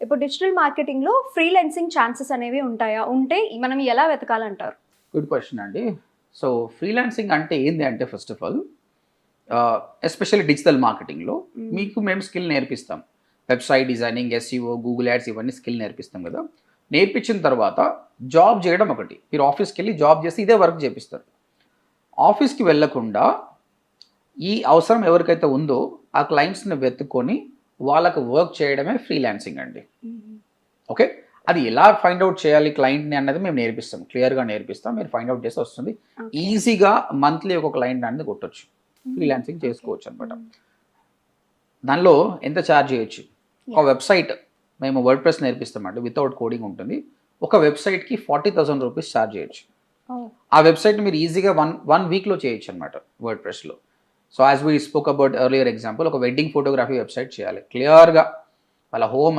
ఇప్పుడు digital మార్కెటింగ్లో freelancing chances అనేవి ఉంటాయా? ఉంటే మనం ఎలా వెతకాలంటారు? గుడ్ క్వశ్చన్ అండి. సో ఫ్రీలాన్సింగ్ అంటే ఏంది అంటే first of all especially digital మార్కెటింగ్లో మీకు మేము స్కిల్ నేర్పిస్తాం. Website designing, SEO, Google ads ఇవన్నీ స్కిల్ నేర్పిస్తాం కదా. నేర్పించిన తర్వాత జాబ్ చేయడం ఒకటి. మీరు ఆఫీస్కి వెళ్ళి జాబ్ చేసి ఇదే వర్క్ చేపిస్తారు. ఆఫీస్కి వెళ్ళకుండా ఈ అవసరం ఎవరికైతే ఉందో ఆ క్లయింట్స్ని వెతుక్కొని వాళ్ళకు వర్క్ చేయడమే ఫ్రీలాన్సింగ్ అండి. ఓకే, అది ఎలా ఫైండ్ అవుట్ చేయాలి క్లయింట్ని అన్నది మేము నేర్పిస్తాం, క్లియర్గా నేర్పిస్తాం. మీరు ఫైండ్ అవుట్ చేస్తే వస్తుంది. ఈజీగా మంత్లీ ఒక క్లయింట్ అనేది కొట్టొచ్చు, ఫ్రీలాన్సింగ్ చేసుకోవచ్చు అనమాట. దానిలో ఎంత ఛార్జ్ చేయొచ్చు? ఒక వెబ్సైట్ మేము వర్డ్ ప్రెస్ నేర్పిస్తామండి, వితౌట్ కోడింగ్ ఉంటుంది. ఒక వెబ్సైట్కి 40,000 రూపీస్ ఛార్జ్ చేయొచ్చు. ఆ వెబ్సైట్ మీరు ఈజీగా వన్ వీక్లో చేయొచ్చు అనమాట వర్డ్ ప్రెస్లో. So as we spoke about earlier example, ఒక వెడ్డింగ్ ఫోటోగ్రఫీ వెబ్సైట్ చేయాలి, క్లియర్గా వాళ్ళ హోమ్